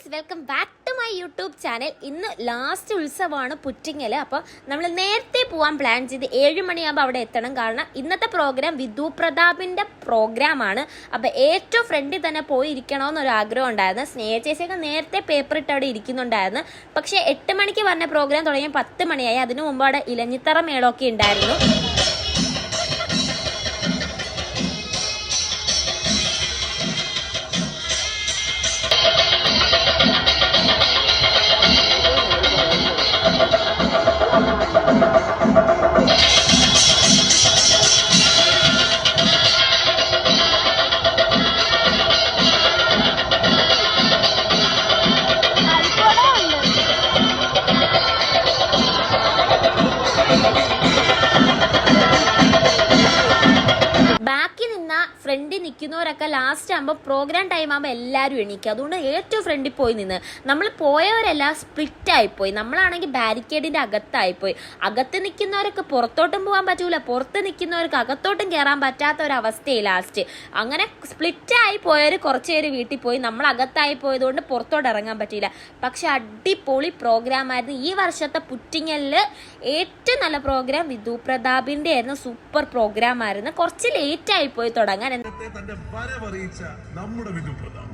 Guys, welcome back to my YouTube channel. ഇന്ന് last ഉത്സവമാണ് പുറ്റിങ്ങൽ. അപ്പോൾ നമ്മൾ നേരത്തെ പോകാൻ പ്ലാൻ ചെയ്ത് 7 മണിയാകുമ്പോൾ അവിടെ എത്തണം. കാരണം ഇന്നത്തെ പ്രോഗ്രാം വിധു പ്രതാപിൻ്റെ പ്രോഗ്രാമാണ്. അപ്പോൾ ഏറ്റവും ഫ്രണ്ടിൽ തന്നെ പോയി ഇരിക്കണമെന്നൊരു ആഗ്രഹം ഉണ്ടായിരുന്നു. സ്നേഹ ചേച്ചിയൊക്കെ നേരത്തെ പേപ്പർ ഇട്ട് അവിടെ ഇരിക്കുന്നുണ്ടായിരുന്നു. പക്ഷേ 8 മണിക്ക് പറഞ്ഞ പ്രോഗ്രാം തുടങ്ങിയ 10 മണിയായി. അതിനു മുമ്പ് അവിടെ ഇലഞ്ഞിത്തറ മേളമൊക്കെ ഉണ്ടായിരുന്നു. ബാക്കി നിന്ന ഫ്രണ്ടിൽ നിൽക്കുന്നവരൊക്കെ ലാസ്റ്റ് ആകുമ്പോൾ പ്രോഗ്രാം ടൈം ആകുമ്പോൾ എല്ലാവരും എണീക്കുക. അതുകൊണ്ട് ഏറ്റവും ഫ്രണ്ടിൽ പോയി നിന്ന് നമ്മൾ പോയവരെല്ലാം സ്പ്ലിറ്റായിപ്പോയി. നമ്മളാണെങ്കിൽ ബാരിക്കേഡിൻ്റെ അകത്തായിപ്പോയി. അകത്ത് നിൽക്കുന്നവർക്ക് പുറത്തോട്ടും പോകാൻ പറ്റൂല, പുറത്ത് നിൽക്കുന്നവർക്ക് അകത്തോട്ടും കയറാൻ പറ്റാത്ത ഒരവസ്ഥയായി ലാസ്റ്റ്. അങ്ങനെ സ്പ്ലിറ്റായി പോയവർ കുറച്ച് പേര് വീട്ടിൽ പോയി. നമ്മൾ അകത്തായി പോയതുകൊണ്ട് പുറത്തോട്ട് ഇറങ്ങാൻ പറ്റിയില്ല. പക്ഷെ അടിപൊളി പ്രോഗ്രാമായിരുന്നു. ഈ വർഷത്തെ പുറ്റിങ്ങലിൽ ഏറ്റവും നല്ല പ്രോഗ്രാം വിധു പ്രതാപിൻ്റെ ആയിരുന്നു. സൂപ്പർ പ്രോഗ്രാമായിരുന്നു. കുറച്ച് ലേറ്റ് ആയി പോയി തുടങ്ങാൻ. തന്റെ വരവറിയിച്ച നമ്മുടെ വിധു പ്രതാപ്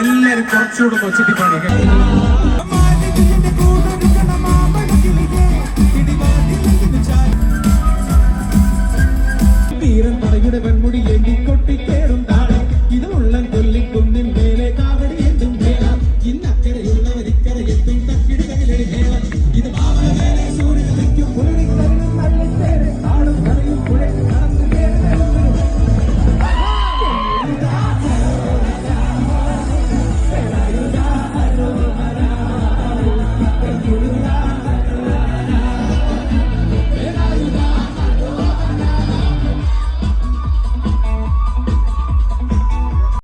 എല്ലാരും കുറച്ചുകൂടെ കൊച്ചിട്ടി പാടി.